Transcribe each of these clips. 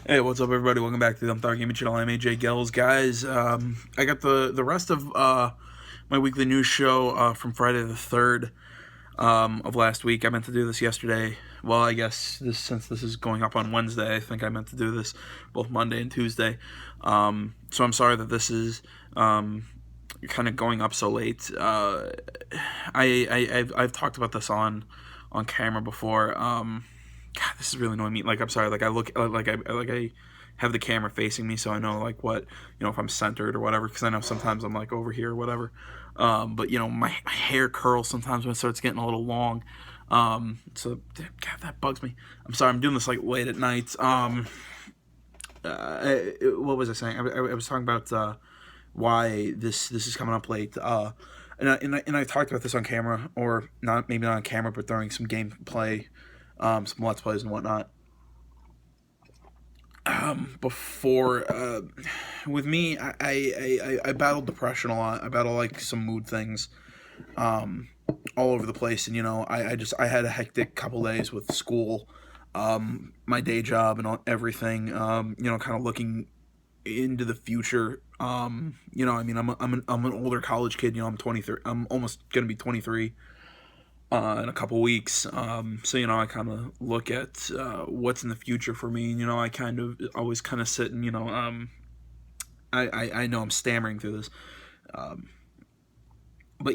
Hey, what's up, everybody? Welcome back to the Untitled Gaming Channel. I'm AJ Gels, guys. I got the rest of my weekly news show from Friday the 3rd of last week. I meant to do this yesterday. Well, I guess since this is going up on Wednesday, I think I meant to do this both Monday and Tuesday. So I'm sorry that this is kind of going up so late. I've talked about this on camera before. God, this is really annoying me. Like, I'm sorry. Like, I look like I have the camera facing me, so I know like what, if I'm centered or whatever. Because I know sometimes I'm like over here or whatever. But my hair curls sometimes when it starts getting a little long. So God, that bugs me. I'm sorry. I'm doing this like late at night. What was I saying? I was talking about why this is coming up late. And I talked about this on camera, or not, maybe not on camera, but during some gameplay. Some Let's Plays and whatnot. Before, with me, I battled depression a lot. I battle like some mood things, all over the place. And I had a hectic couple days with school, my day job and everything. Kind of looking into the future. I mean, I'm an older college kid. I'm 23. I'm almost gonna be 23. In a couple weeks, so I kind of look at what's in the future for me. I kind of always kind of sit and I know I'm stammering through this, but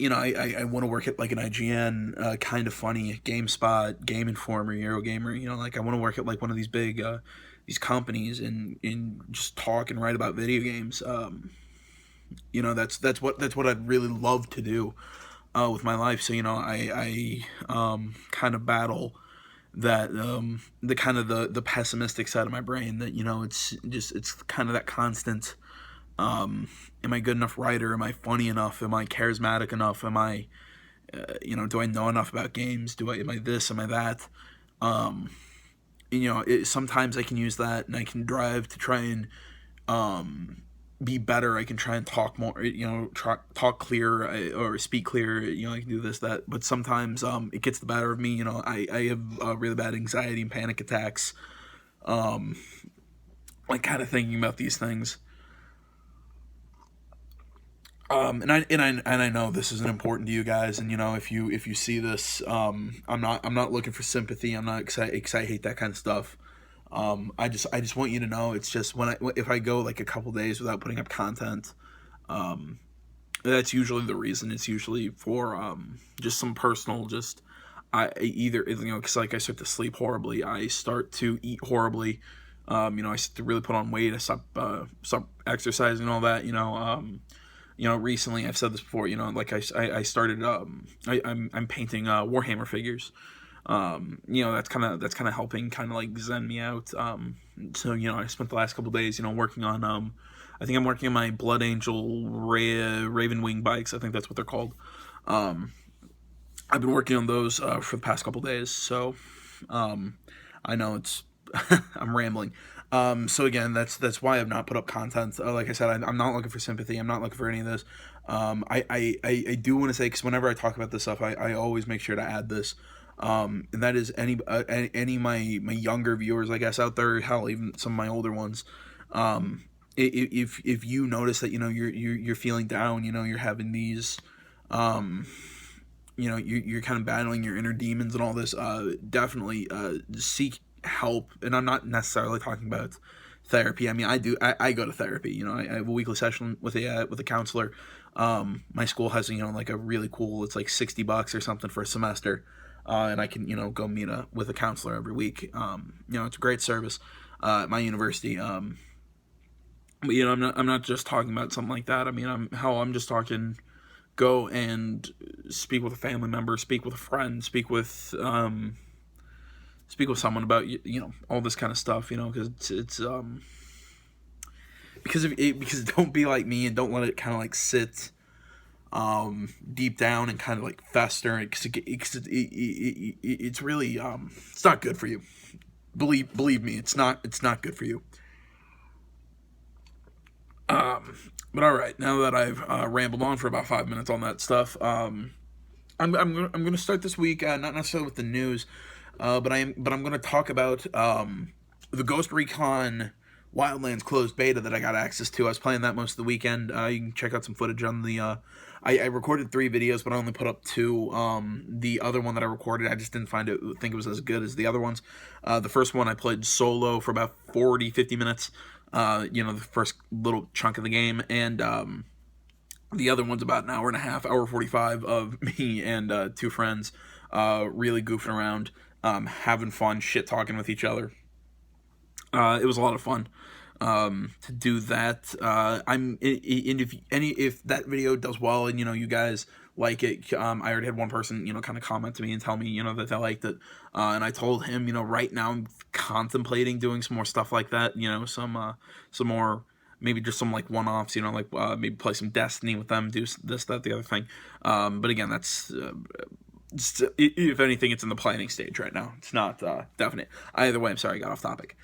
I want to work at like an IGN, kind of funny, GameSpot, Game Informer, Eurogamer. Like I want to work at like one of these big these companies and just talk and write about video games. That's what I'd really love to do. With my life. So I kind of battle that the kind of the pessimistic side of my brain, that it's kind of that constant, am I good enough writer, am I funny enough, am I charismatic enough, am I do I know enough about games, am I this, am I that. Sometimes I can use that and I can drive to try and be better. I can try and talk more, talk clear, or speak clear. I can do this, that. But sometimes it gets the better of me. I have really bad anxiety and panic attacks, like kind of thinking about these things. And I know this isn't important to you guys, and if you see this, I'm not looking for sympathy. I'm not excited because I hate that kind of stuff. I just want you to know, it's just if I go like a couple days without putting up content, that's usually the reason. It's usually for just some personal, I either because like I start to sleep horribly, I start to eat horribly, I start to really put on weight, I stop exercising and all that. Recently I've said this before. Like I started I'm painting Warhammer figures. That's kind of helping kind of like zen me out. So I spent the last couple days working on I think I'm working on my Blood Angel Raven Wing bikes. I think that's what they're called. I've been working on those for the past couple days, so I know it's I'm rambling. So again, that's why I've not put up content. Like I said, I'm not looking for sympathy. I'm not looking for any of this. I do want to say, because whenever I talk about this stuff, I always make sure to add this. And that is any my younger viewers, I guess, out there, hell, even some of my older ones. If you notice that you're feeling down, you're having these, you're kind of battling your inner demons and all this, definitely seek help. And I'm not necessarily talking about therapy. I mean, I go to therapy. I have a weekly session with a counselor. My school has like a really cool, it's like $60 or something for a semester. And I can, go meet with a counselor every week. It's a great service at my university. But I'm not just talking about something like that. I mean, I'm just talking. Go and speak with a family member, speak with a friend, speak with someone about all this kind of stuff. Because it's because don't be like me and don't let it kind of like sit deep down and kind of like fester, because it's really it's not good for you. Believe me, it's not good for you. But all right, now that I've rambled on for about 5 minutes on that stuff, I'm gonna start this week, not necessarily with the news, but I'm gonna talk about the Ghost Recon Wildlands closed beta that I got access to. I was playing that most of the weekend. You can check out some footage on the. I recorded 3 videos, but I only put up 2. The other one that I recorded, I just didn't think it was as good as the other ones. The first one I played solo for about 40-50 minutes. The first little chunk of the game, and the other one's about an hour and a half, hour 45 of me and 2 friends, really goofing around, having fun, shit talking with each other. It was a lot of fun to do that. If that video does well and you guys like it, I already had one person kind of comment to me and tell me that they liked it, and I told him right now I'm contemplating doing some more stuff like that. Some more. Maybe just some like one-offs, maybe play some Destiny with them, do this, that, the other thing. But again, that's if anything, it's in the planning stage right now. It's not definite. Either way, I'm sorry, I got off topic.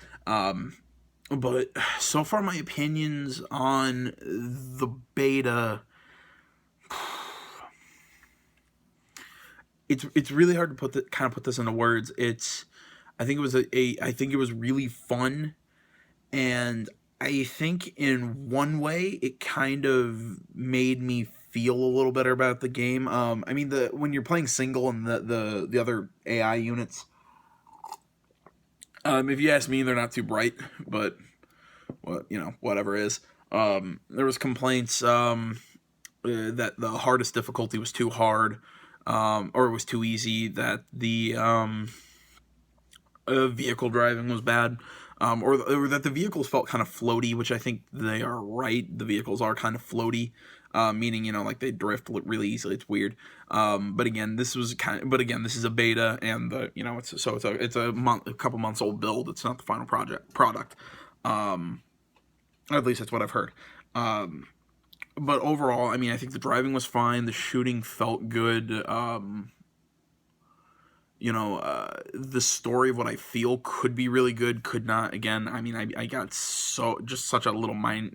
But so far, my opinions on the beta, it's really hard to put this into words. I think it was really fun, and I think in one way it kind of made me feel a little better about the game. When you're playing single and the other AI units, if you ask me, they're not too bright, but whatever is. There was complaints that the hardest difficulty was too hard, or it was too easy. That the vehicle driving was bad. Or that the vehicles felt kind of floaty, which I think they are right. The vehicles are kind of floaty, meaning like they drift really easily. It's weird. But again, this is a beta, and it's a couple months old build. It's not the final product. At least that's what I've heard. But overall, I think the driving was fine. The shooting felt good. The story of what I feel could be really good, could not. Again, I got such a little minute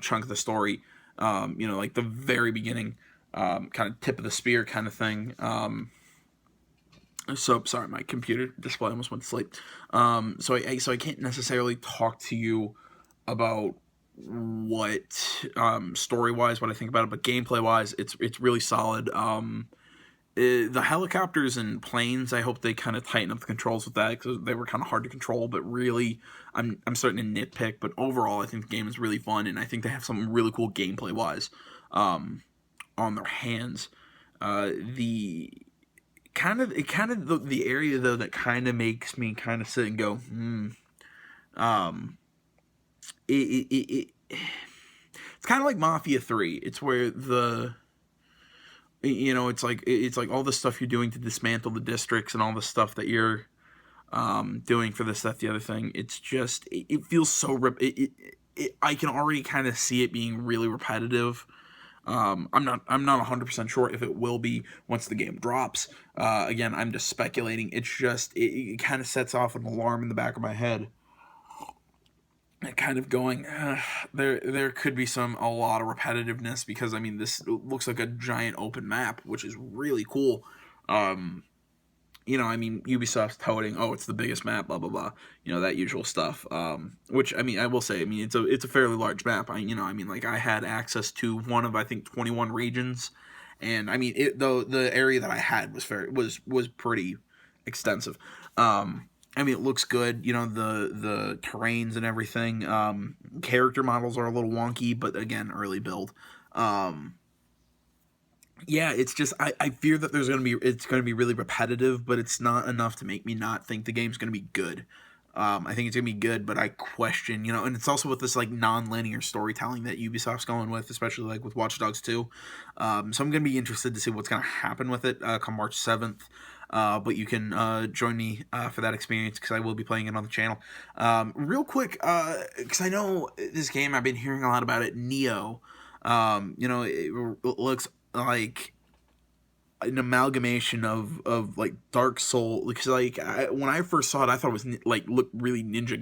chunk of the story, like the very beginning, kind of tip of the spear kind of thing. So sorry, my computer display almost went to sleep. So I can't necessarily talk to you about what story-wise what I think about it, but gameplay-wise, it's really solid. The helicopters and planes, I hope they kind of tighten up the controls with that, because they were kind of hard to control. But really, I'm starting to nitpick. But overall, I think the game is really fun, and I think they have something really cool gameplay wise on their hands. The area though that kind of makes me kind of sit and go, it's kind of like Mafia 3. It's where it's like all the stuff you're doing to dismantle the districts and all the stuff that you're doing for this, that, the other thing. It's just, it feels so I can already kind of see it being really repetitive. I'm not 100% sure if it will be once the game drops. Again, I'm just speculating. It's just, it kind of sets off an alarm in the back of my head. Kind of going, there could be a lot of repetitiveness, because this looks like a giant open map, which is really cool. Ubisoft's touting, it's the biggest map, blah blah blah, that usual stuff. Which I will say, it's a fairly large map. I had access to one of, I think, 21 regions, and the area that I had was pretty extensive. It looks good, the terrains and everything. Character models are a little wonky, but again, early build. It's just, I fear that it's going to be really repetitive, but it's not enough to make me not think the game's going to be good. I think it's going to be good, but I question, and it's also with this non-linear storytelling that Ubisoft's going with, especially with Watch Dogs 2. So I'm going to be interested to see what's going to happen with it come March 7th. But you can join me for that experience, because I will be playing it on the channel. Real quick, because I know this game, I've been hearing a lot about it, Neo. It looks like an amalgamation of Dark Soul, because when I first saw it, I thought it was looked really Ninja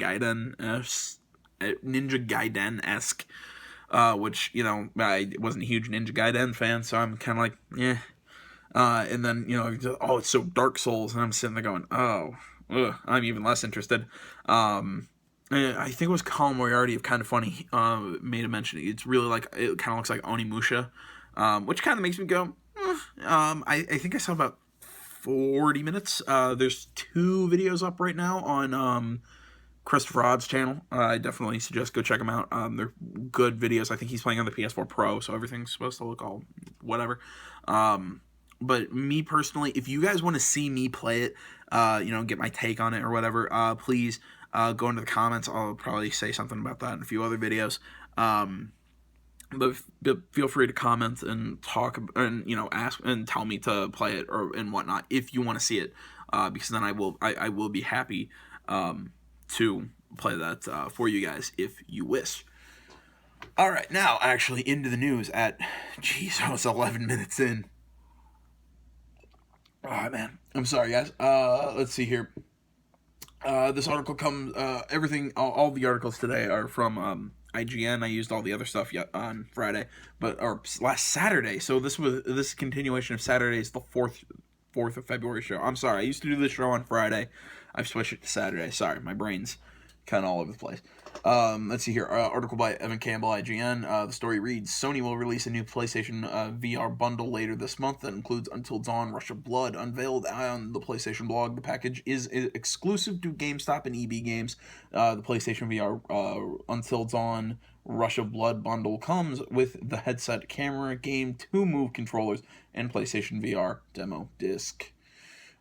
Gaiden-esque, which I wasn't a huge Ninja Gaiden fan, so I'm kind of like, yeah. And then, it's so Dark Souls, and I'm sitting there going, I'm even less interested. I think it was Colin Moriarty of Kind of Funny made a mention. It's really like, it kind of looks like Onimusha, which kind of makes me go. I think I saw about 40 minutes. There's 2 videos up right now on Christopher Odd's channel. I definitely suggest go check them out. They're good videos. I think he's playing on the PS4 Pro, so everything's supposed to look all whatever. But me personally, if you guys want to see me play it, get my take on it or whatever, please go into the comments. I'll probably say something about that in a few other videos. But feel free to comment and talk and ask and tell me to play it and whatnot if you want to see it, because then I will be happy to play that for you guys if you wish. All right, now actually into the news at I was 11 minutes in. Oh man, I'm sorry guys. Let's see here. This article comes. All the articles today are from IGN. I used all the other stuff yet on Friday, or last Saturday. So this continuation of Saturday's the 4th of February show. I'm sorry. I used to do this show on Friday. I've switched it to Saturday. Sorry, my brain's kind of all over the place. Let's see here. Article by Evan Campbell, IGN. The story reads: Sony will release a new PlayStation VR bundle later this month that includes Until Dawn: Rush of Blood. Unveiled on the PlayStation blog, the package is exclusive to GameStop and EB Games. The PlayStation VR Until Dawn: Rush of Blood bundle comes with the headset, camera, game, 2 Move controllers, and PlayStation VR demo disc.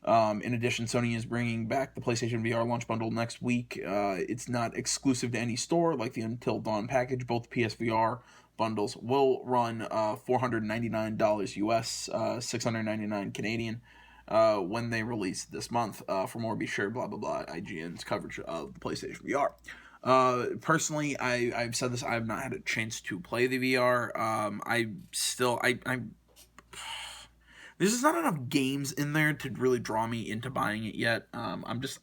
In addition, Sony is bringing back the PlayStation VR launch bundle next week. It's not exclusive to any store like the Until Dawn package. Both PSVR bundles will run $499 US, $699 Canadian when they release this month. For more, be sure, blah, blah, blah, IGN's coverage of the PlayStation VR. Personally, I've said this, I've not had a chance to play the VR. There's just not enough games in there to really draw me into buying it yet. I'm just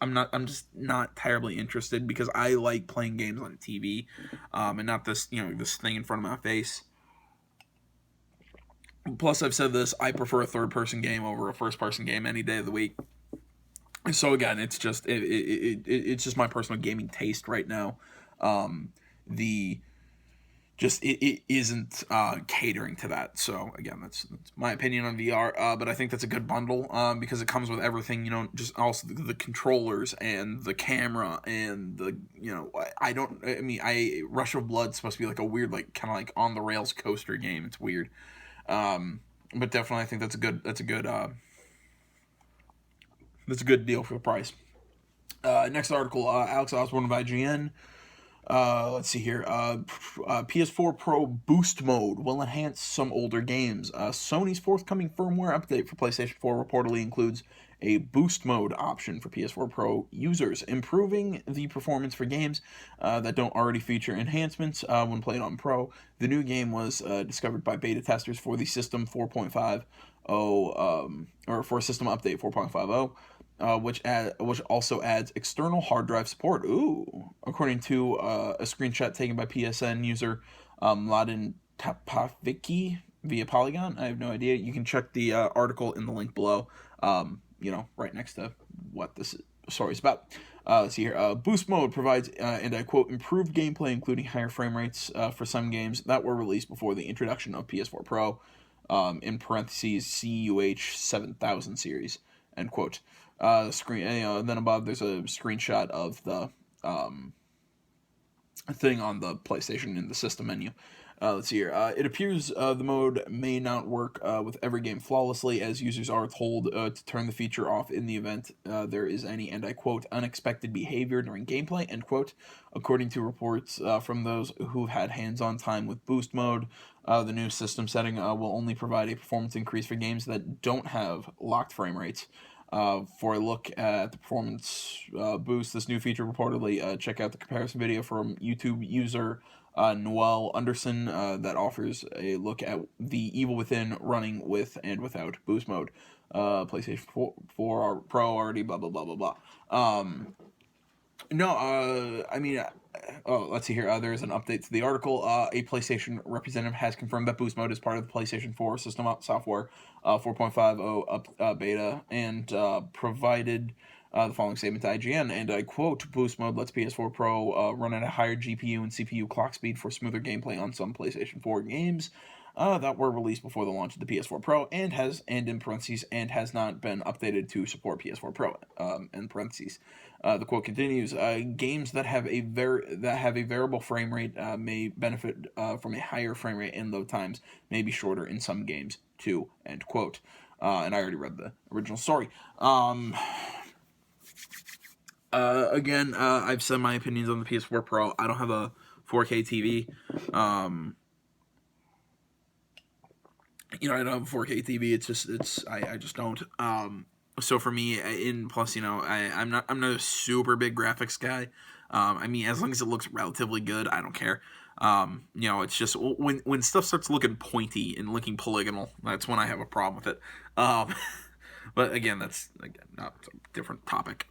not terribly interested because I like playing games on TV, and not this thing in front of my face. Plus, I've said this, I prefer a third-person game over a first-person game any day of the week. So again, it's just it's just my personal gaming taste right now. It isn't catering to that. So again, that's my opinion on VR. But I think that's a good bundle because it comes with everything. Just also the controllers and the camera and the Rush of Blood's supposed to be like a weird kind of like on the rails coaster game. It's weird, but definitely I think that's a good deal for the price. Next article, Alex Osborne of IGN. Let's see here. PS4 Pro Boost Mode will enhance some older games. Sony's forthcoming firmware update for PlayStation 4 reportedly includes a Boost Mode option for PS4 Pro users, improving the performance for games that don't already feature enhancements when played on Pro. The new game was discovered by beta testers for the System 4.50, or for System Update 4.50. Which also adds external hard drive support. Ooh, according to a screenshot taken by PSN user Mladen Tapavicki via Polygon. I have no idea. You can check the article in the link below. Right next to what this story is about. Let's see here. Boost Mode provides, and I quote, improved gameplay, including higher frame rates for some games that were released before the introduction of PS4 Pro. In parentheses, CUH 7000 series. End quote. Then above there's a screenshot of the thing on the PlayStation in the system menu. Let's see here. It appears the mode may not work with every game flawlessly, as users are told to turn the feature off in the event there is any, and I quote, unexpected behavior during gameplay, end quote. According to reports from those who've had hands-on time with Boost Mode, the new system setting will only provide a performance increase for games that don't have locked frame rates. For a look at the performance boost, this new feature reportedly, check out the comparison video from YouTube user Noel Anderson that offers a look at the Evil Within running with and without boost mode. PlayStation 4 Pro already, blah, blah, blah, blah, blah. Let's see here. There's an update to the article. A PlayStation representative has confirmed that Boost Mode is part of the PlayStation 4 system software 4.50 beta, and provided the following statement to IGN, and I quote, "Boost mode lets PS4 Pro run at a higher GPU and CPU clock speed for smoother gameplay on some PlayStation 4 games that were released before the launch of the PS4 Pro, and in parentheses, and has not been updated to support PS4 Pro, in parentheses." The quote continues, "Games that have a variable frame rate may benefit from a higher frame rate, and load times may be shorter in some games too." End quote. And I already read the original story. Again, I've said my opinions on the PS4 Pro. I don't have a 4K TV. I don't have a 4K TV. I just don't. So for me, plus, I'm not a super big graphics guy. I mean, as long as it looks relatively good, I don't care. It's just when stuff starts looking pointy and looking polygonal, that's when I have a problem with it. But again, that's not a different topic.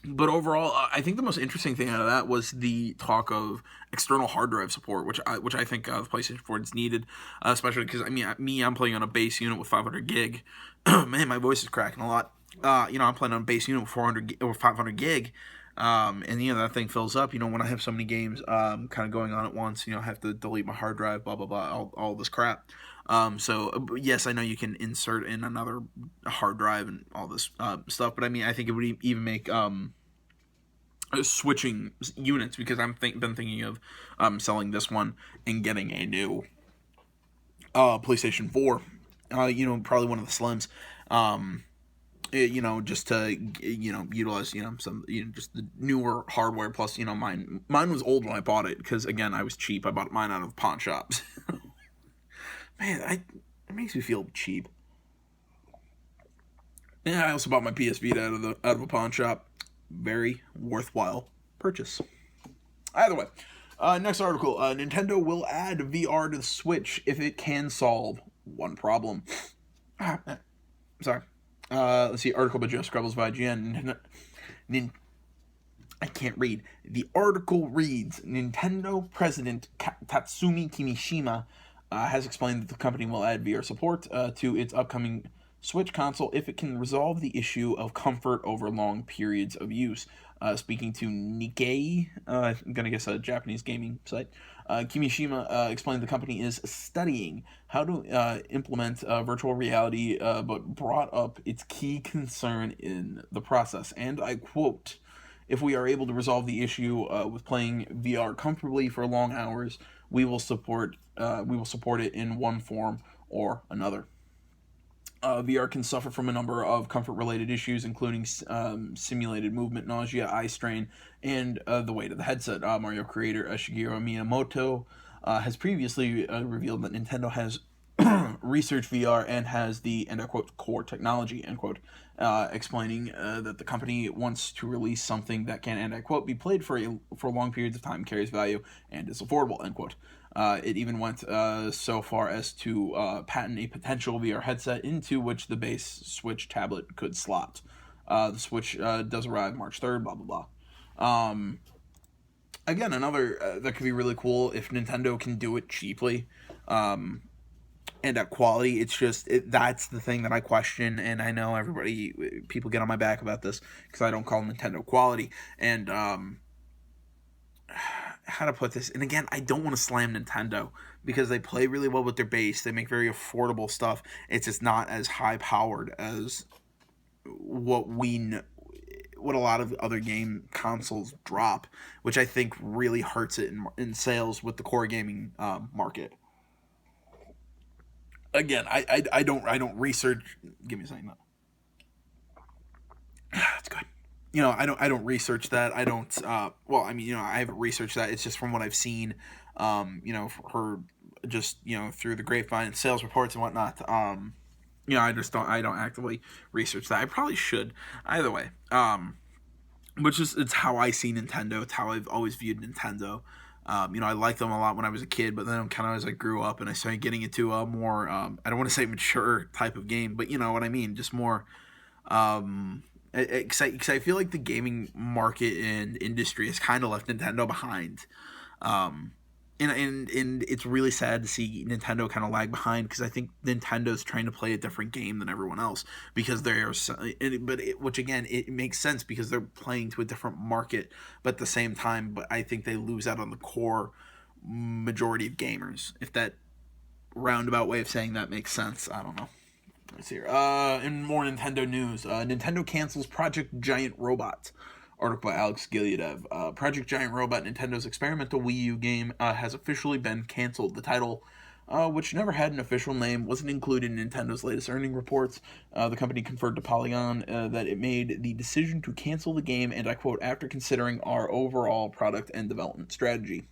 But overall, I think the most interesting thing out of that was the talk of external hard drive support, which I think the PlayStation 4 is needed, especially because I'm playing on a base unit with 500 gig. Man, my voice is cracking a lot. I'm playing on a base unit with 400 or 500 gig. And that thing fills up. When I have so many games kind of going on at once, I have to delete my hard drive, blah blah blah, all this crap. So yes, I know you can insert in another hard drive and all this stuff, but I think it would even make switching units, because been thinking of selling this one and getting a new PlayStation 4. Probably one of the slims. Just to utilize some just the newer hardware. Plus, mine was old when I bought it, because again, I was cheap. I bought mine out of pawn shops. Man, it makes me feel cheap. Yeah, I also bought my PS Vita out of a pawn shop. Very worthwhile purchase. Either way, next article: Nintendo will add VR to the Switch if it can solve one problem. Sorry. Let's see. Article by Joe Scrubbles of IGN. I can't read. The article reads: Nintendo President Tatsumi Kimishima has explained that the company will add VR support to its upcoming Switch console if it can resolve the issue of comfort over long periods of use. Speaking to Nikkei, I'm going to guess a Japanese gaming site, Kimishima explained the company is studying how to implement virtual reality, but brought up its key concern in the process. And I quote, "If we are able to resolve the issue with playing VR comfortably for long hours, we will support it in one form or another." VR can suffer from a number of comfort-related issues, including simulated movement, nausea, eye strain, and the weight of the headset. Mario creator Shigeru Miyamoto has previously revealed that Nintendo has researched VR and has the, end quote, core technology, end quote, explaining that the company wants to release something that can, and I quote, be played for long periods of time, carries value, and is affordable, end quote. It even went so far as to patent a potential VR headset into which the base Switch tablet could slot. The Switch does arrive March 3rd, blah, blah, blah. Again, another that could be really cool if Nintendo can do it cheaply and at quality. It's just, that's the thing that I question, and I know people get on my back about this because I don't call Nintendo quality. And how to put this, and again, I don't want to slam Nintendo because they play really well with their base. They make very affordable stuff. It's just not as high powered as what a lot of other game consoles drop, which I think really hurts it in sales with the core gaming market. Again, I don't research. Give me a second. That's good. I don't research that. I don't. I haven't researched that. It's just from what I've seen. Heard just through the grapevine and sales reports and whatnot. I just don't. I don't actively research that. I probably should. Either way. Which is, it's how I see Nintendo. It's how I've always viewed Nintendo. I liked them a lot when I was a kid, but then kind of as I grew up and I started getting into a more, I don't want to say mature type of game, but you know what I mean, just more, because I feel like the gaming market and industry has kind of left Nintendo behind. and it's really sad to see Nintendo kind of lag behind, because I think Nintendo's trying to play a different game than everyone else, because which again, it makes sense because they're playing to a different market, but at the same time, but I think they lose out on the core majority of gamers. If that roundabout way of saying that makes sense, I don't know. Let's see here. In more Nintendo news, Nintendo cancels Project Giant Robot. Article by Alex Gileadev. Project Giant Robot, Nintendo's experimental Wii U game, has officially been canceled. The title, which never had an official name, wasn't included in Nintendo's latest earnings reports. The company conferred to Polygon that it made the decision to cancel the game, and I quote, after considering our overall product and development strategy.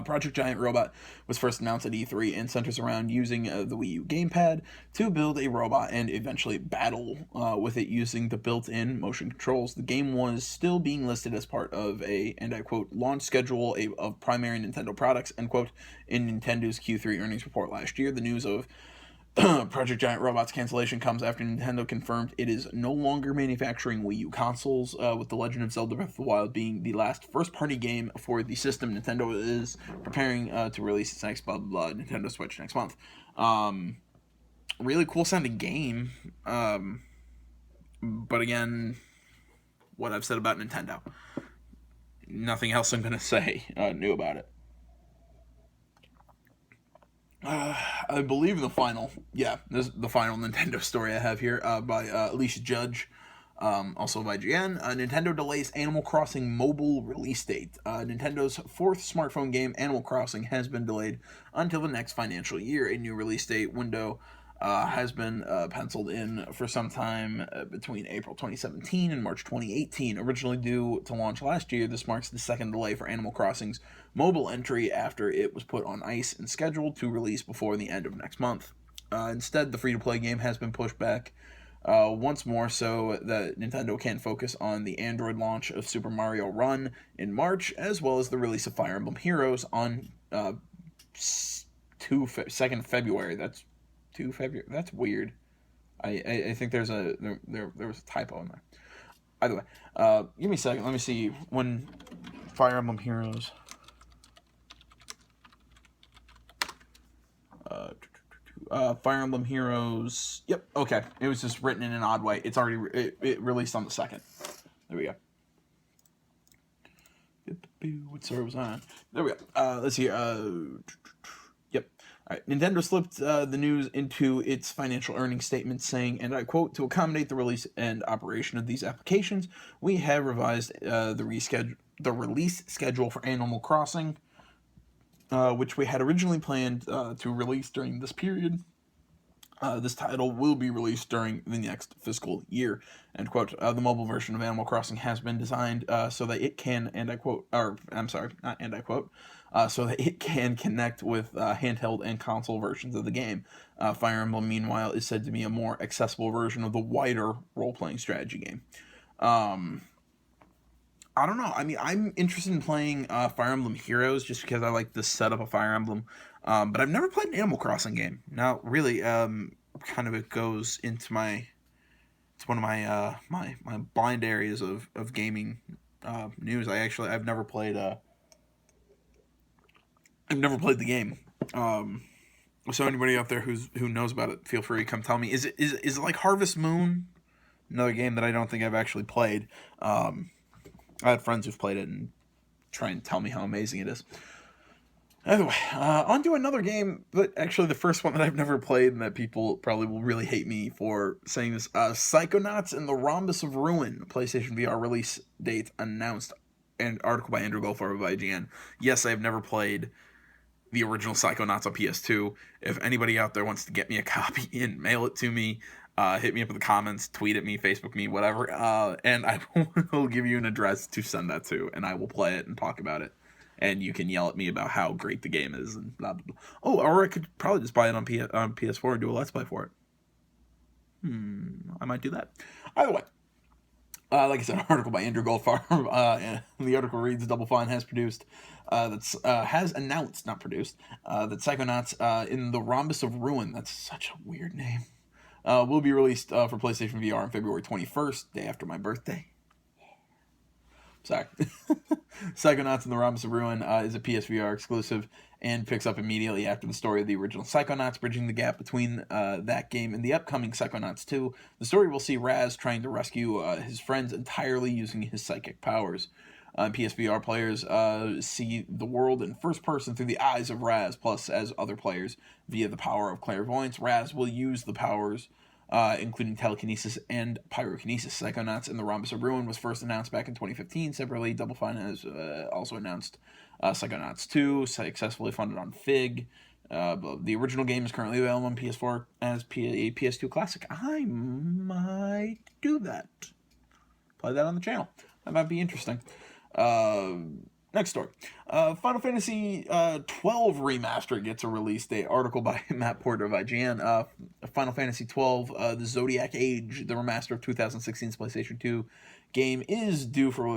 Project Giant Robot was first announced at E3 and centers around using the Wii U gamepad to build a robot and eventually battle with it using the built-in motion controls. The game was still being listed as part of a, and I quote, launch schedule of primary Nintendo products, end quote, in Nintendo's Q3 earnings report last year. The news of Project Giant Robot's cancellation comes after Nintendo confirmed it is no longer manufacturing Wii U consoles, with The Legend of Zelda Breath of the Wild being the last first-party game for the system. Nintendo is preparing to release its next Nintendo Switch next month. Really cool-sounding game, but again, what I've said about Nintendo. Nothing else I'm going to say new about it. I believe the final Nintendo story I have here by Alicia Judge, also by IGN. Nintendo delays Animal Crossing mobile release date. Nintendo's fourth smartphone game, Animal Crossing, has been delayed until the next financial year. A new release date window has been penciled in for some time between April 2017 and March 2018. Originally due to launch last year, this marks the second delay for Animal Crossing's mobile entry after it was put on ice and scheduled to release before the end of next month. Instead, the free-to-play game has been pushed back once more so that Nintendo can focus on the Android launch of Super Mario Run in March, as well as the release of Fire Emblem Heroes on 2nd February. That's 2 February. That's weird. I think there was a typo in there. Either way, give me a second. Let me see when Fire Emblem Heroes. Fire Emblem Heroes. Yep. Okay. It was just written in an odd way. It's already it released on the 2nd. There we go. What server was on? There we go. Let's see. Yep. All right. Nintendo slipped the news into its financial earnings statement, saying, and I quote, "To accommodate the release and operation of these applications, we have revised the release schedule for Animal Crossing, which we had originally planned to release during this period. This title will be released during the next fiscal year," end quote. The mobile version of Animal Crossing has been designed so that it can, and I quote, or I'm sorry, not and I quote, so that it can connect with handheld and console versions of the game. Fire Emblem, meanwhile, is said to be a more accessible version of the wider role-playing strategy game. I don't know. I mean, I'm interested in playing Fire Emblem Heroes just because I like the setup of Fire Emblem. But I've never played an Animal Crossing game. Now, really, kind of it goes into it's one of my my blind areas of gaming news. I've never played the game. So anybody out there who knows about it, feel free to come tell me. Is it like Harvest Moon? Another game that I don't think I've actually played. I had friends who've played it and try and tell me how amazing it is. Anyway, on to another game, but actually the first one that I've never played and that people probably will really hate me for saying this. Psychonauts and the Rhombus of Ruin, PlayStation VR release date announced, and article by Andrew Goldfarb of IGN. Yes, I have never played the original Psychonauts on PS2. If anybody out there wants to get me a copy and mail it to me, hit me up in the comments, tweet at me, Facebook me, whatever, and I will give you an address to send that to, and I will play it and talk about it. And you can yell at me about how great the game is and blah, blah, blah. Oh, or I could probably just buy it on PS4 and do a Let's Play for it. I might do that. Either way, like I said, an article by Andrew Goldfarb. The article reads, Double Fine has announced, not produced, that Psychonauts in the Rhombus of Ruin, that's such a weird name, will be released for PlayStation VR on February 21st, day after my birthday. Sorry. Psychonauts and the Rhombus of Ruin is a PSVR exclusive and picks up immediately after the story of the original Psychonauts, bridging the gap between that game and the upcoming Psychonauts 2. The story will see Raz trying to rescue his friends entirely using his psychic powers. PSVR players see the world in first person through the eyes of Raz, plus as other players via the power of clairvoyance. Raz will use the powers including telekinesis and pyrokinesis. Psychonauts and the Rhombus of Ruin was first announced back in 2015. Separately, Double Fine has also announced Psychonauts 2, successfully funded on Fig. The original game is currently available on PS4 as a PS2 classic. I might do that. Play that on the channel. That might be interesting. Next story. Final Fantasy 12 Remastered gets a release date. Article by Matt Porter of IGN. Final Fantasy 12, the Zodiac Age, the remaster of 2016's PlayStation 2 game, is due for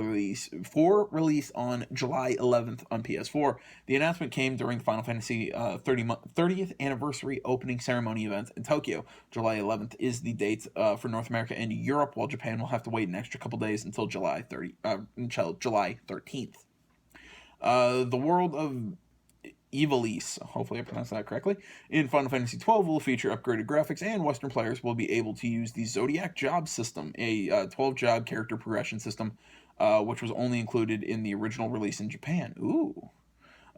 release on July 11th on PS4. The announcement came during the Final Fantasy 30th anniversary opening ceremony event in Tokyo. July 11th is the date for North America and Europe, while Japan will have to wait an extra couple days until July 13th. The world of Ivalice, hopefully I pronounced that correctly, in Final Fantasy XII will feature upgraded graphics, and Western players will be able to use the Zodiac job system, a 12-job character progression system, which was only included in the original release in Japan. Ooh.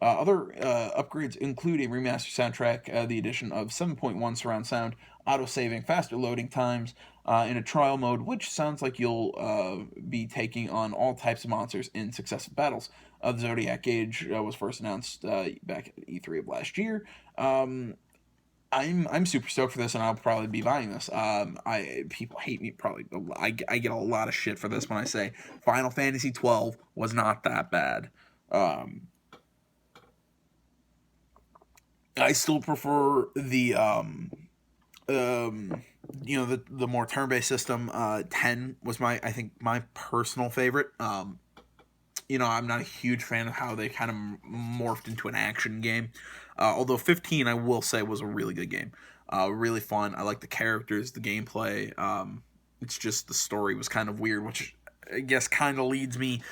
Other upgrades include a remastered soundtrack, the addition of 7.1 surround sound, auto-saving, faster loading times, in a trial mode, which sounds like you'll be taking on all types of monsters in successive battles. The Zodiac Age was first announced back at E3 of last year. I'm super stoked for this, and I'll probably be buying this. People hate me probably. I get a lot of shit for this when I say Final Fantasy 12 was not that bad. I still prefer the the more turn-based system. 10 was my personal favorite. I'm not a huge fan of how they kind of morphed into an action game. Although 15, I will say, was a really good game. Really fun. I like the characters, the gameplay. It's just the story was kind of weird, which I guess kind of leads me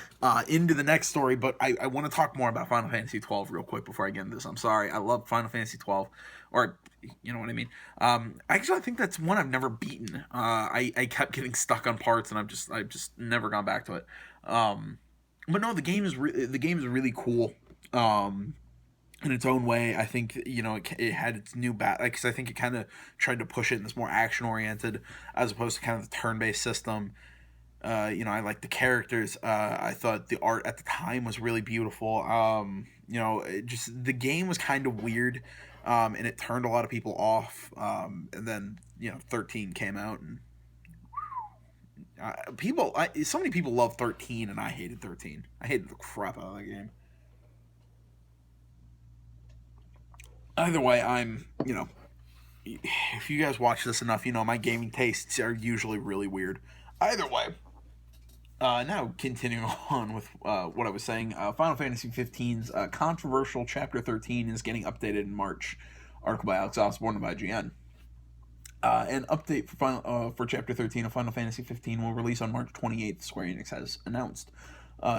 into the next story. But I want to talk more about Final Fantasy 12 real quick before I get into this. I'm sorry. I love Final Fantasy 12. Or, you know what I mean. Actually, I think that's one I've never beaten. I kept getting stuck on parts, and I've just never gone back to it. But no, the game is really cool. In its own way. I think it had its new because I think it kind of tried to push it in this more action oriented as opposed to kind of the turn based system. I like the characters. I thought the art at the time was really beautiful. The game was kind of weird, and it turned a lot of people off. And then 13 came out, and so many people love 13, and I hated 13. I hated the crap out of that game. Either way, if you guys watch this enough, my gaming tastes are usually really weird. Either way, now continuing on with what I was saying, Final Fantasy 15's controversial Chapter 13 is getting updated in March. Article by Alex Osborne of IGN. An update for Chapter 13 of Final Fantasy 15 will release on March 28th, Square Enix has announced.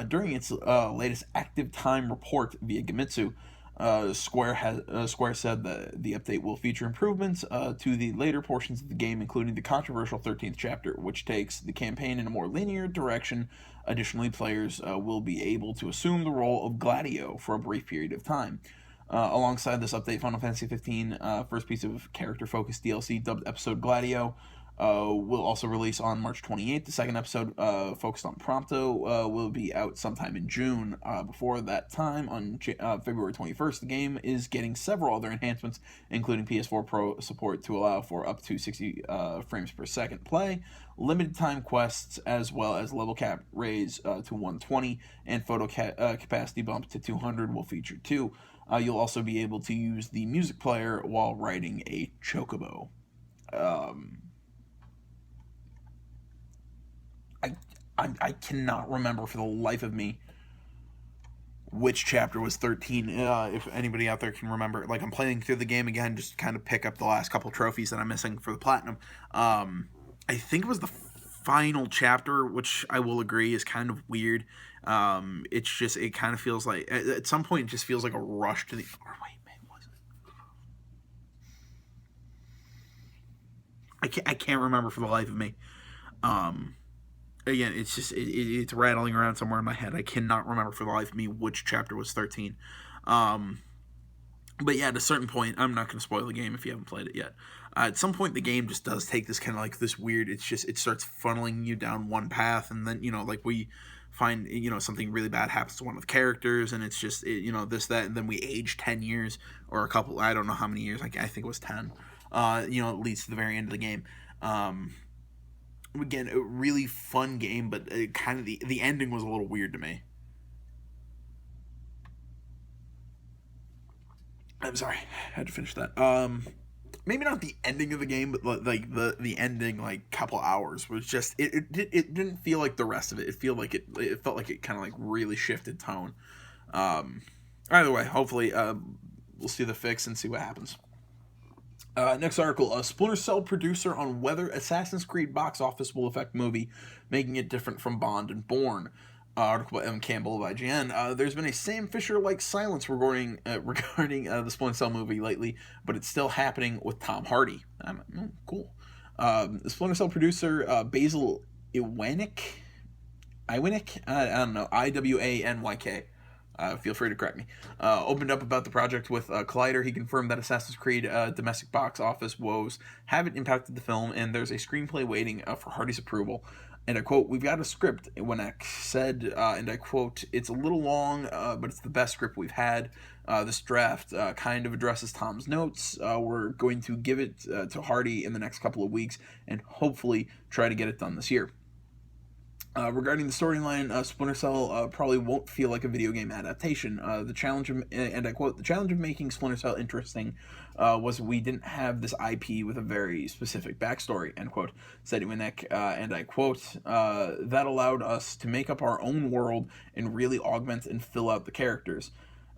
During its latest active time report via Gemitsu, Square said that the update will feature improvements to the later portions of the game, including the controversial 13th chapter, which takes the campaign in a more linear direction. Additionally, players will be able to assume the role of Gladio for a brief period of time. Alongside this update, Final Fantasy 15, first piece of character-focused DLC dubbed Episode Gladio, will also release on March 28th. The second episode, focused on Prompto, will be out sometime in June. Before that time, on February 21st, the game is getting several other enhancements, including PS4 Pro support to allow for up to 60 frames per second play, limited time quests, as well as level cap raise to 120, and photo capacity bump to 200 will feature too. You'll also be able to use the music player while riding a chocobo. I cannot remember for the life of me which chapter was 13. If anybody out there can remember, I'm playing through the game again, just to kind of pick up the last couple trophies that I'm missing for the platinum. I think it was the final chapter, which I will agree is kind of weird. It's just, it kind of feels like, at some point, it just feels like a rush to the. Or wait, man, was it? I can't remember for the life of me. Again, it's just it's rattling around somewhere in my head. I cannot remember for the life of me which chapter was 13. But yeah, at a certain point, I'm not going to spoil the game if you haven't played it yet. At some point, the game just does take this kind of like this weird. It's just, it starts funneling you down one path, and then like we find something really bad happens to one of the characters, and it's just this, that, and then we age 10 years or a couple. I don't know how many years. I think it was 10. It leads to the very end of the game. Again, a really fun game, but kind of the ending was a little weird to me. I'm sorry, I had to finish that. Maybe not the ending of the game, but like the ending, like couple hours was just it didn't feel like the rest of it. It felt like it kind of like really shifted tone. Either way, hopefully we'll see the fix and see what happens. Next article, a Splinter Cell producer on whether Assassin's Creed box office will affect movie, making it different from Bond and Bourne. Article by Evan Campbell of IGN. There's been a Sam Fisher-like silence regarding the Splinter Cell movie lately, but it's still happening with Tom Hardy. Cool. The Splinter Cell producer Basil Iwanek, I don't know, Iwanyk. Feel free to correct me. Opened up about the project with Collider. He confirmed that Assassin's Creed domestic box office woes haven't impacted the film, and there's a screenplay waiting for Hardy's approval. And I quote, "We've got a script," Iwanek said, and I quote, "It's a little long, but it's the best script we've had. This draft kind of addresses Tom's notes. We're going to give it to Hardy in the next couple of weeks and hopefully try to get it done this year." Regarding the storyline, Splinter Cell probably won't feel like a video game adaptation. The challenge of, and I quote, "The challenge of making Splinter Cell interesting was we didn't have this IP with a very specific backstory," end quote, said Iwanek, and I quote, "That allowed us to make up our own world and really augment and fill out the characters.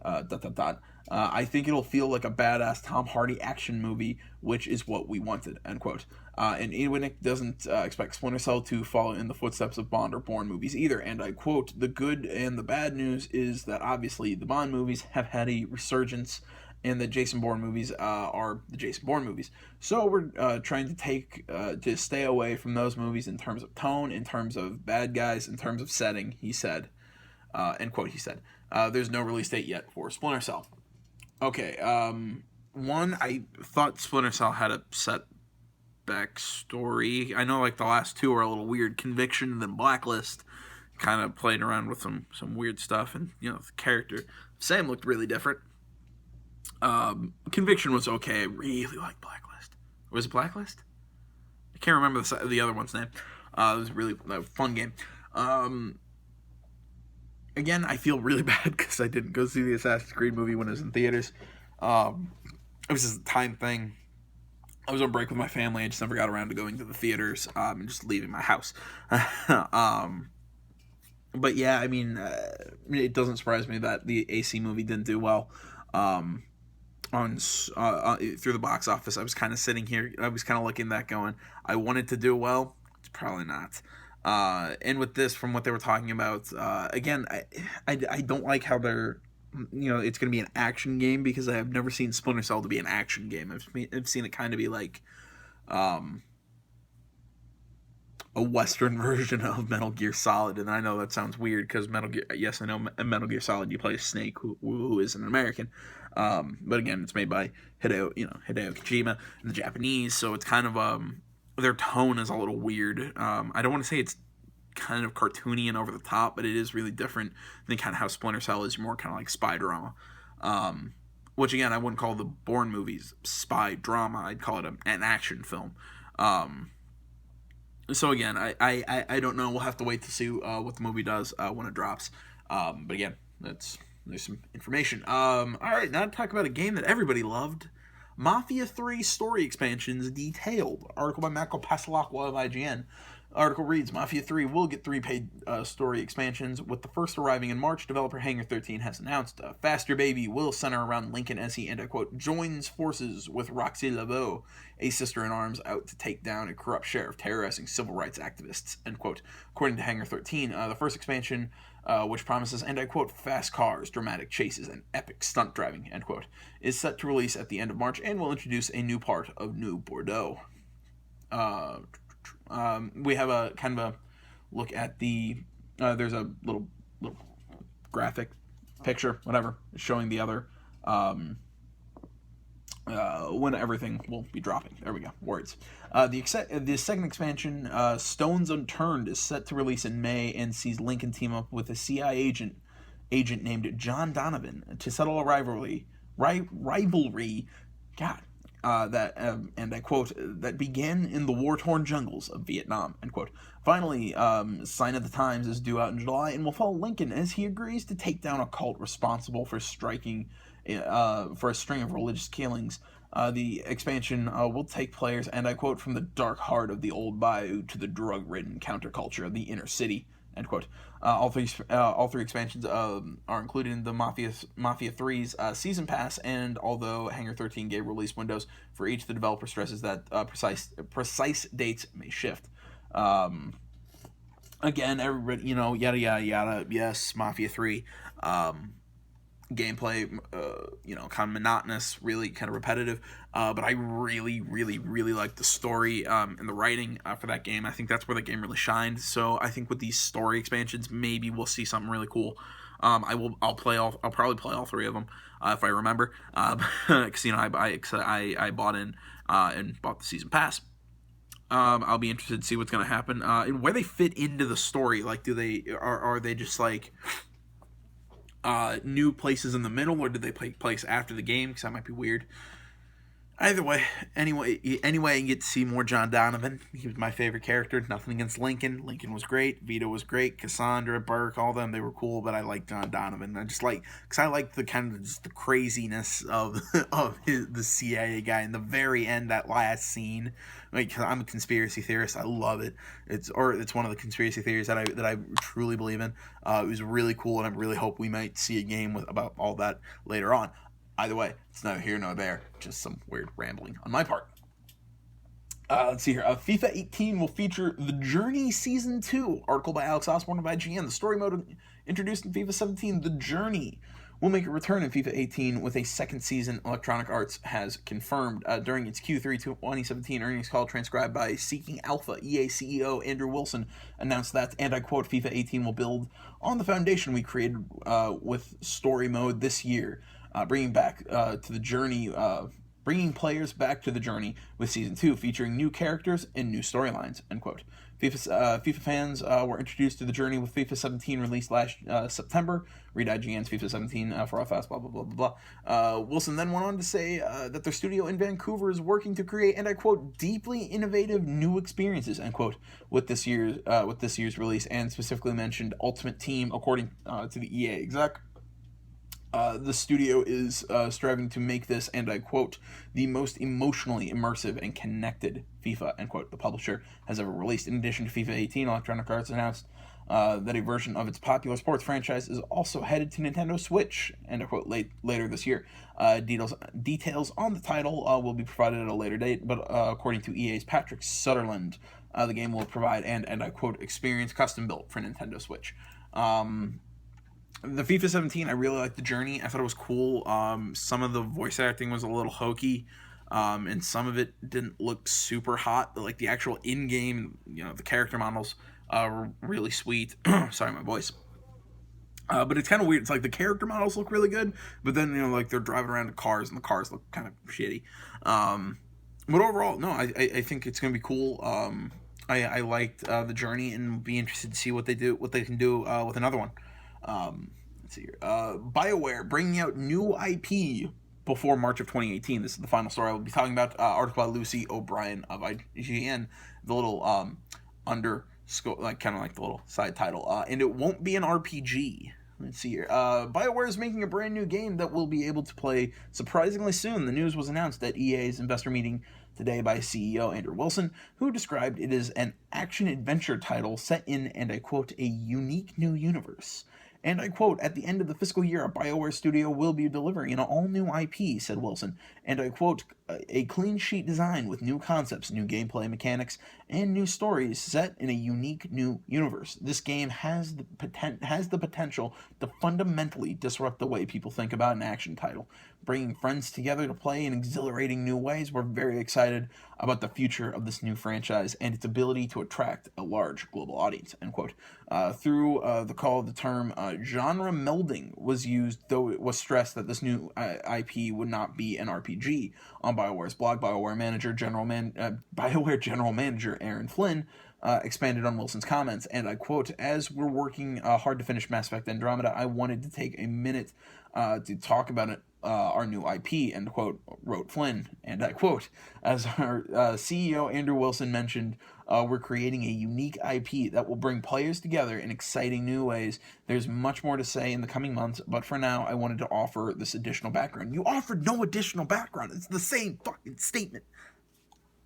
I think it'll feel like a badass Tom Hardy action movie, which is what we wanted," end quote. And Iwanek doesn't expect Splinter Cell to follow in the footsteps of Bond or Bourne movies either, and I quote, "The good and the bad news is that obviously the Bond movies have had a resurgence, and the Jason Bourne movies are the Jason Bourne movies. So we're trying to stay away from those movies in terms of tone, in terms of bad guys, in terms of setting," he said. End quote, he said. There's no release date yet for Splinter Cell. Okay, one, I thought Splinter Cell had a set backstory. I know like the last two are a little weird. Conviction and then Blacklist kind of played around with some weird stuff, and the character Sam looked really different. Conviction was okay. I really liked Blacklist. Was it Blacklist? I can't remember the other one's name. It was a really fun game. Again, I feel really bad because I didn't go see the Assassin's Creed movie when it was in theaters. It was just a time thing. I was on break with my family. I just never got around to going to the theaters and just leaving my house. But yeah, I mean, it doesn't surprise me that the AC movie didn't do well through the box office. I was kind of sitting here. I was kind of looking at that going, I want it to do well. It's probably not. And with this, from what they were talking about, again, I don't like how they're, it's going to be an action game, because I have never seen Splinter Cell to be an action game. I've seen it kind of be like a Western version of Metal Gear Solid, and I know that sounds weird because Metal Gear Solid, you play Snake, who is an American, but again, it's made by Hideo Kojima and the Japanese, so it's kind of their tone is a little weird. I don't want to say it's kind of cartoony and over the top, but it is really different than kind of how Splinter Cell is more kind of like spy drama. Which again, I wouldn't call the Bourne movies spy drama. I'd call it an action film. So again, I don't know. We'll have to wait to see what the movie does when it drops. But again, there's some information. All right, now to talk about a game that everybody loved. Mafia 3 story expansions detailed. Article by Marco Passalacqua of IGN. Article reads, Mafia 3 will get 3 paid story expansions, with the first arriving in March. Developer Hangar 13 has announced. Faster Baby will center around Lincoln as he, and I quote, joins forces with Roxy Laveau, a sister-in-arms out to take down a corrupt sheriff terrorizing civil rights activists, end quote. According to Hangar 13, the first expansion, which promises, and I quote, fast cars, dramatic chases, and epic stunt driving, end quote, is set to release at the end of March and will introduce a new part of New Bordeaux. We have a kind of a look at the there's a little graphic picture, whatever, showing the other when everything will be dropping. There we go, words. The second expansion, Stones Unturned, is set to release in May and sees Lincoln team up with a CIA agent named John Donovan to settle a rivalry. God. That and I quote, that began in the war-torn jungles of Vietnam, end quote. Finally, Sign of the Times is due out in July and will follow Lincoln as he agrees to take down a cult responsible for striking for a string of religious killings. The expansion will take players, and I quote, from the dark heart of the old bayou to the drug-ridden counterculture of the inner city, end quote. All three expansions are included in the Mafia 3's season pass, and although Hangar 13 gave release windows for each, the developer stresses that precise dates may shift. Again, everybody, yada yada yada. Yes, Mafia 3. Gameplay, kind of monotonous, really kind of repetitive, but I really, really, really like the story and the writing for that game. I think that's where the game really shined. So I think with these story expansions, maybe we'll see something really cool. I'll probably play all 3 of them if I remember, because I bought in and bought the season pass. I'll be interested to see what's going to happen and where they fit into the story. Like, are they just like new places in the middle, or did they take place after the game? Because that might be weird. Either way, anyway, I get to see more John Donovan. He was my favorite character. Nothing against Lincoln. Lincoln was great. Vito was great. Cassandra, Burke, all them, they were cool. But I like John Donovan. Because I like the kind of just the craziness of the CIA guy in the very end. That last scene. I'm a conspiracy theorist. I love it. It's one of the conspiracy theories that I truly believe in. It was really cool, and I really hope we might see a game about all that later on. Either way, it's neither here nor there. Just some weird rambling on my part. Let's see here. FIFA 18 will feature The Journey Season 2. Article by Alex Osborne of IGN. The story mode introduced in FIFA 17, The Journey, will make a return in FIFA 18 with a second season, Electronic Arts has confirmed. During its Q3 2017 earnings call transcribed by Seeking Alpha, EA CEO Andrew Wilson announced that, and I quote, FIFA 18 will build on the foundation we created with story mode this year. Bringing players back to the journey with Season 2, featuring new characters and new storylines, end quote. FIFA fans were introduced to the journey with FIFA 17 released last September. Read IGN's FIFA 17 for how fast, blah, blah, blah, blah, blah. Wilson then went on to say that their studio in Vancouver is working to create, and I quote, deeply innovative new experiences, end quote, with this year's release, and specifically mentioned Ultimate Team, according to the EA exec. The studio is striving to make this, and I quote, the most emotionally immersive and connected FIFA, end quote, the publisher has ever released. In addition to FIFA 18, Electronic Arts announced that a version of its popular sports franchise is also headed to Nintendo Switch, end quote, later this year. Details on the title will be provided at a later date, but according to EA's Patrick Sutherland, the game will provide and I quote, experience custom built for Nintendo Switch. The FIFA 17, I really liked the journey. I thought it was cool. Some of the voice acting was a little hokey, and some of it didn't look super hot. But, like, the actual in-game, the character models were really sweet. Sorry, my voice. But it's kind of weird. It's like the character models look really good, but then, they're driving around in cars, and the cars look kind of shitty. But overall, no, I think it's going to be cool. I liked the journey, and be interested to see what they can do with another one. Let's see here. Bioware bringing out new IP before March of 2018. This is the final story I will be talking about. Article by Lucy O'Brien of IGN. The little underscore, kind of like the little side title. And it won't be an RPG. let's see here. Bioware is making a brand new game that we'll be able to play surprisingly soon. The news was announced at EA's investor meeting today by CEO Andrew Wilson, who described it as an action-adventure title set in, and I quote, a unique new universe. And I quote, at the end of the fiscal year, a Bioware studio will be delivering an all-new IP, said Wilson. And I quote, a clean sheet design with new concepts, new gameplay mechanics, and new stories set in a unique new universe. This game has the potential to fundamentally disrupt the way people think about an action title, bringing friends together to play in exhilarating new ways. We're very excited about the future of this new franchise and its ability to attract a large global audience, end quote. Through the call, the term genre melding was used, though it was stressed that this new IP would not be an RPG. On BioWare's blog, BioWare General Manager Aaron Flynn expanded on Wilson's comments, and I quote, as we're working hard to finish Mass Effect Andromeda, I wanted to take a minute to talk about it. Our new IP, end quote, wrote Flynn, and I quote, as our CEO Andrew Wilson mentioned, we're creating a unique IP that will bring players together in exciting new ways. There's much more to say in the coming months, but for now, I wanted to offer this additional background. You offered no additional background. It's the same fucking statement.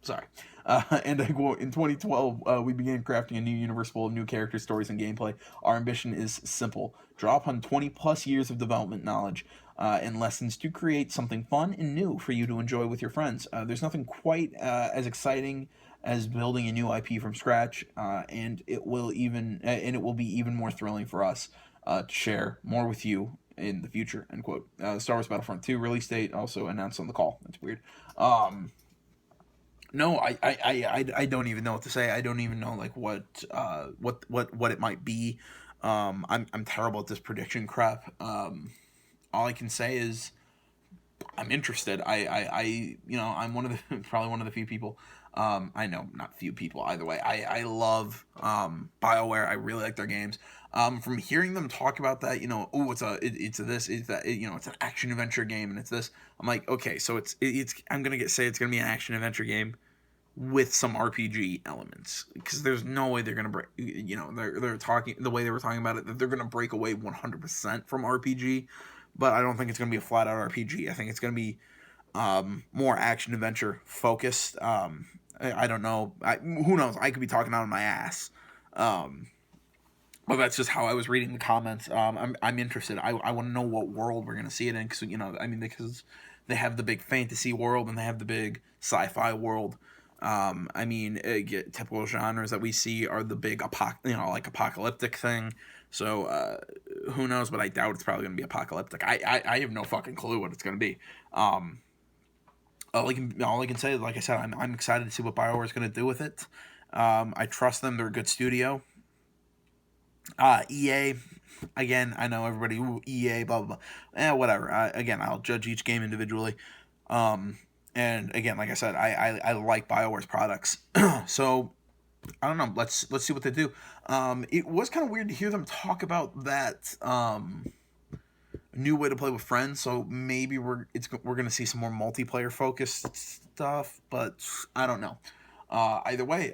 Sorry. And I quote, in 2012, we began crafting a new universe full of new characters, stories, and gameplay. Our ambition is simple. Draw upon 20 plus years of development knowledge and lessons to create something fun and new for you to enjoy with your friends. There's nothing quite as exciting as building a new IP from scratch, and it will be even more thrilling for us to share more with you in the future, end quote. Star Wars Battlefront 2 release date also announced on the call. That's weird. No, I don't even know what to say. I don't even know like what it might be. I'm terrible at this prediction crap. All I can say is I'm interested. I'm one of the probably one of the few people. I know not few people either way. I love BioWare. I really like their games. From hearing them talk about that, it's an action adventure game and it's this. I'm like, okay, so it's I'm gonna say it's gonna be an action adventure game with some RPG elements, because there's no way they're gonna break. They're talking the way they were talking about it, that they're gonna break away 100% from RPG. But I don't think it's gonna be a flat out RPG. I think it's gonna be more action adventure focused. I don't know. Who knows? I could be talking out of my ass. But that's just how I was reading the comments. I'm interested. I want to know what world we're gonna see it in, because they have the big fantasy world and they have the big sci-fi world. Typical genres that we see are the big apocalyptic thing. So who knows? But I doubt it's probably gonna be apocalyptic. I have no fucking clue what it's gonna be. All I can say is, like I said, I'm excited to see what BioWare is gonna do with it. I trust them. They're a good studio. EA, again, I know everybody, EA, blah, blah, blah. Whatever. Again, I'll judge each game individually. And again, like I said, I like BioWare's products. So, I don't know. Let's see what they do. It was kind of weird to hear them talk about that new way to play with friends. So maybe we're going to see some more multiplayer focused stuff, but I don't know. Either way,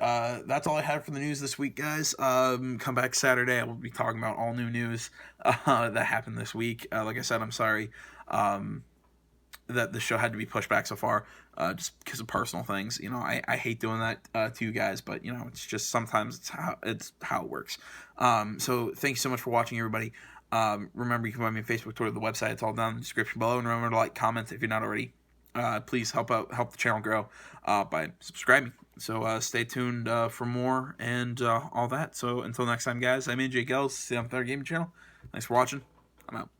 that's all I had for the news this week, guys. Come back Saturday. I will be talking about all new news that happened this week. Like I said, I'm sorry that the show had to be pushed back so far just because of personal things. I hate doing that to you guys, but it's just sometimes it's how it works. So thank you so much for watching, everybody. Remember, you can find me on Facebook, Twitter, the website. It's all down in the description below. And remember to like, comment if you're not already. Please help the channel grow by subscribing. So stay tuned for more and all that. So until next time, guys, I'm AJ Gels, the Untitled Gaming Channel. Thanks for watching. I'm out.